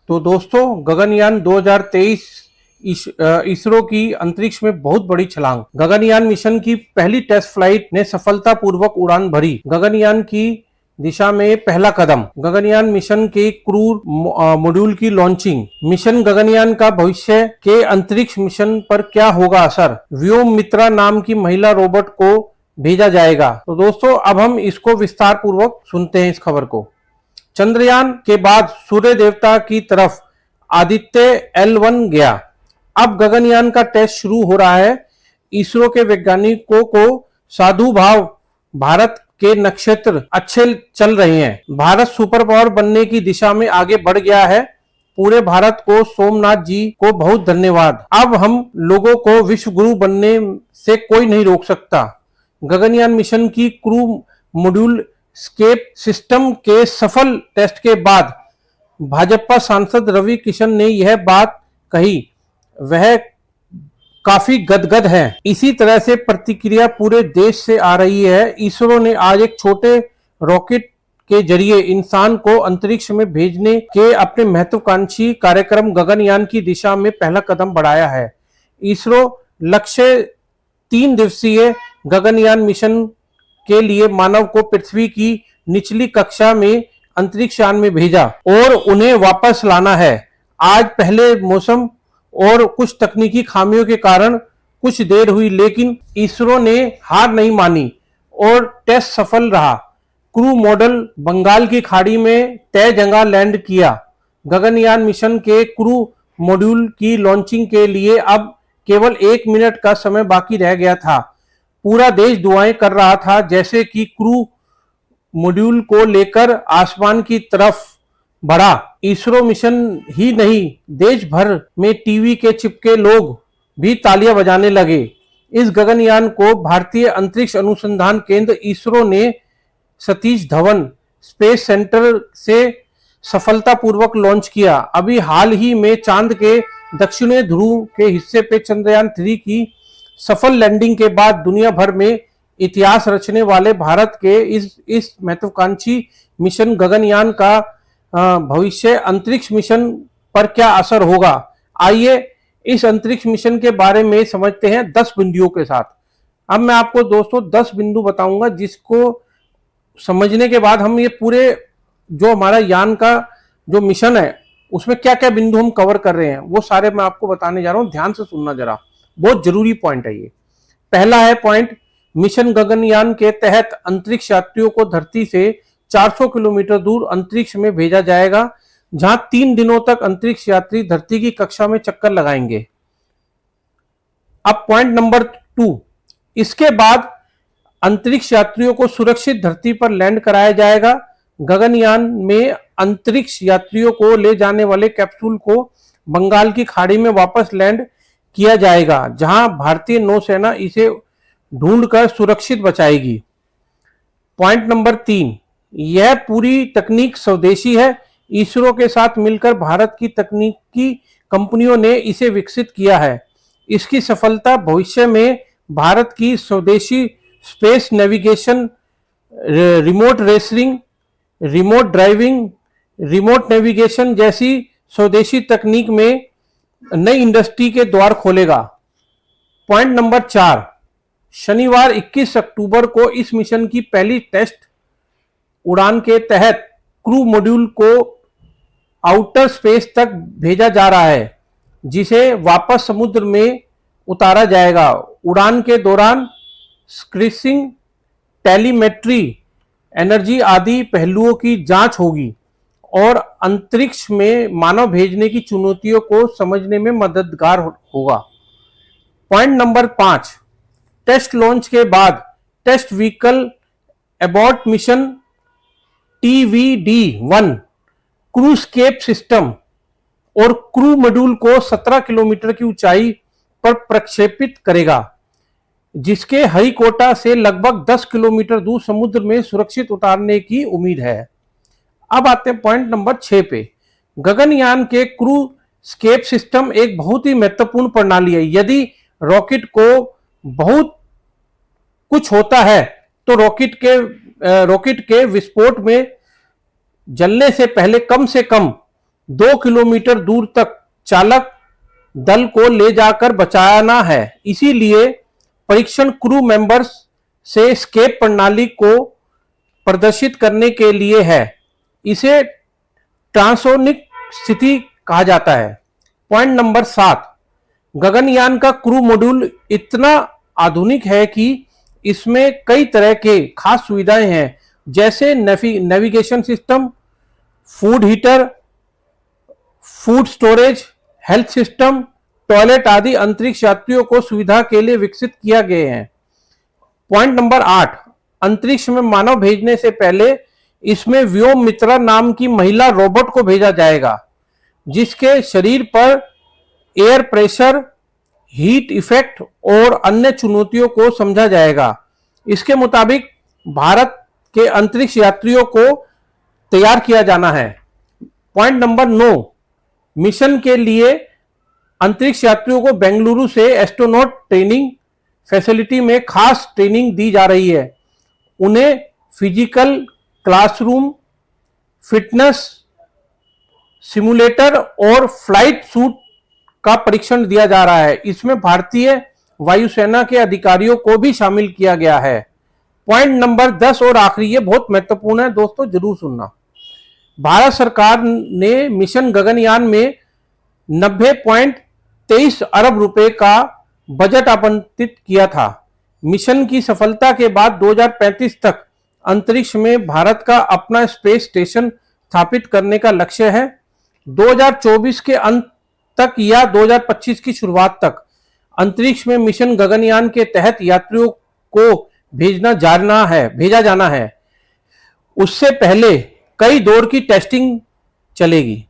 तो दोस्तों गगनयान 2023 इसरो की अंतरिक्ष में बहुत बड़ी छलांग। गगनयान मिशन की पहली टेस्ट फ्लाइट ने सफलतापूर्वक उड़ान भरी। गगनयान की दिशा में पहला कदम। गगनयान मिशन के क्रू मॉड्यूल की लॉन्चिंग। मिशन गगनयान का भविष्य के अंतरिक्ष मिशन पर क्या होगा असर। व्योम मित्रा नाम की महिला रोबोट को भेजा जाएगा। तो दोस्तों अब हम इसको विस्तार पूर्वक सुनते हैं इस खबर को। चंद्रयान के बाद सूर्य देवता की तरफ आदित्य L1 गया। अब गगनयान का टेस्ट शुरू हो रहा है। इसरो के वैज्ञानिकों को साधु भाव। भारत के नक्षत्र अच्छे चल रहे हैं। भारत सुपर पावर बनने की दिशा में आगे बढ़ गया है। पूरे भारत को सोमनाथ जी को बहुत धन्यवाद। अब हम लोगों को विश्व गुरु बनने से कोई नहीं रोक सकता। गगनयान मिशन की क्रू मॉड्यूल स्केप सिस्टम के सफल टेस्ट के बाद भाजपा सांसद रवि किशन ने यह बात कही। वह काफी गदगद है। इसी तरह से प्रतिक्रिया पूरे देश से आ रही है। इसरो ने आज एक छोटे रॉकेट के जरिए इंसान को अंतरिक्ष में भेजने के अपने महत्वाकांक्षी कार्यक्रम गगनयान की दिशा में पहला कदम बढ़ाया है। इसरो लक्ष्य 3 दिवसीय गगनयान मिशन के लिए मानव को पृथ्वी की निचली कक्षा में अंतरिक्ष यान में भेजा और उन्हें वापस लाना है। आज पहले मौसम और कुछ तकनीकी खामियों के कारण कुछ देर हुई, लेकिन इसरो ने हार नहीं मानी और टेस्ट सफल रहा। क्रू मॉडल बंगाल की खाड़ी में तय जगह लैंड किया। गगनयान मिशन के क्रू मॉड्यूल की लॉन्चिंग के लिए अब केवल 1 मिनट का समय बाकी रह गया था। पूरा देश दुआएं कर रहा था जैसे कि क्रू मॉड्यूल को लेकर आसमान की तरफ बढ़ा। इसरो मिशन ही नहीं, देश भर में टीवी के चिपके लोग भी तालियां बजाने लगे। इस गगनयान को भारतीय अंतरिक्ष अनुसंधान केंद्र इसरो ने सतीश धवन स्पेस सेंटर से सफलतापूर्वक लॉन्च किया। अभी हाल ही में चांद के दक्षिणी ध्रुव के हिस्से पे चंद्रयान 3 की सफल लैंडिंग के बाद दुनिया भर में इतिहास रचने वाले भारत के इस महत्वाकांक्षी मिशन गगनयान का भविष्य अंतरिक्ष मिशन पर क्या असर होगा। आइए इस अंतरिक्ष मिशन के बारे में समझते हैं 10 बिंदुओं के साथ। अब मैं आपको दोस्तों 10 बिंदु बताऊंगा जिसको समझने के बाद हम ये पूरे जो हमारा यान का जो मिशन है उसमें क्या क्या बिंदु हम कवर कर रहे हैं वो सारे मैं आपको बताने जा रहा हूं। ध्यान से सुनना जरा, बहुत जरूरी पॉइंट है ये। पहला है पॉइंट, मिशन गगनयान के तहत अंतरिक्ष यात्रियों को धरती से 400 किलोमीटर दूर अंतरिक्ष में भेजा जाएगा, जहां 3 दिनों तक अंतरिक्ष यात्री धरती की कक्षा में चक्कर लगाएंगे। अब पॉइंट नंबर 2, इसके बाद अंतरिक्ष यात्रियों को सुरक्षित धरती पर लैंड कराया जाएगा। गगनयान में अंतरिक्ष यात्रियों को ले जाने वाले कैप्सूल को बंगाल की खाड़ी में वापस लैंड किया जाएगा, जहां भारतीय नौसेना इसे ढूंढकर सुरक्षित बचाएगी। पॉइंट नंबर 3, यह पूरी तकनीक स्वदेशी है। इसरो के साथ मिलकर भारत की तकनीकी कंपनियों ने इसे विकसित किया है। इसकी सफलता भविष्य में भारत की स्वदेशी space navigation, remote racing, remote driving, remote navigation जैसी स्वदेशी तकनीक में नई इंडस्ट्री के द्वार खोलेगा। पॉइंट नंबर 4, शनिवार 21 अक्टूबर को इस मिशन की पहली टेस्ट उड़ान के तहत क्रू मॉड्यूल को आउटर स्पेस तक भेजा जा रहा है, जिसे वापस समुद्र में उतारा जाएगा। उड़ान के दौरान स्क्रीसिंग, टेलीमेट्री, एनर्जी आदि पहलुओं की जांच होगी और अंतरिक्ष में मानव भेजने की चुनौतियों को समझने में मददगार होगा। पॉइंट नंबर 5, टेस्ट लॉन्च के बाद test vehicle abort mission TVD-1 crew escape system और क्रू मॉड्यूल को 17 किलोमीटर की ऊंचाई पर प्रक्षेपित करेगा, जिसके हरिकोटा से लगभग 10 किलोमीटर दूर समुद्र में सुरक्षित उतारने की उम्मीद है। अब आते हैं पॉइंट नंबर 6 पे। गगनयान के क्रू स्केप सिस्टम एक बहुत ही महत्वपूर्ण प्रणाली है। यदि रॉकेट को बहुत कुछ होता है तो रॉकेट के विस्फोट में जलने से पहले कम 2 किलोमीटर दूर तक चालक दल को ले जाकर बचाना है। इसीलिए परीक्षण क्रू मेंबर्स से एस्केप प्रणाली को प्रदर्शित करने के लिए है। इसे ट्रांसोनिक स्थिति कहा जाता है। पॉइंट नंबर 7, गगनयान का क्रू मॉड्यूल इतना आधुनिक है कि इसमें कई तरह के खास सुविधाएं हैं, जैसे navigation system, food heater, food storage, health system, toilet आदि अंतरिक्ष यात्रियों को सुविधा के लिए विकसित किया गए हैं। पॉइंट नंबर 8, अंतरिक्ष में मानव भेजने से पहले इसमें व्योम मित्रा नाम की महिला रोबोट को भेजा जाएगा, जिसके शरीर पर एयर प्रेशर, हीट इफेक्ट और अन्य चुनौतियों को समझा जाएगा। इसके मुताबिक भारत के अंतरिक्ष यात्रियों को तैयार किया जाना है। पॉइंट नंबर 9, मिशन के लिए अंतरिक्ष यात्रियों को बेंगलुरु से एस्ट्रोनॉट ट्रेनिंग फैसिलिटी में खास ट्रेनिंग दी जा रही है। उन्हें फिजिकल क्लासरूम, फिटनेस सिमुलेटर और फ्लाइट सूट का परीक्षण दिया जा रहा है। इसमें भारतीय वायुसेना के अधिकारियों को भी शामिल किया गया है। पॉइंट नंबर 10 और आखिरी, ये बहुत महत्वपूर्ण है दोस्तों, जरूर सुनना। भारत सरकार ने मिशन गगनयान में 90.23 अरब रुपए का बजट आवंटित किया था। मिशन की सफलता के बाद 2035 तक अंतरिक्ष में भारत का अपना स्पेस स्टेशन स्थापित करने का लक्ष्य है। 2024 के अंत तक या 2025 की शुरुआत तक अंतरिक्ष में मिशन गगनयान के तहत यात्रियों को भेजा जाना है। उससे पहले कई दौर की टेस्टिंग चलेगी।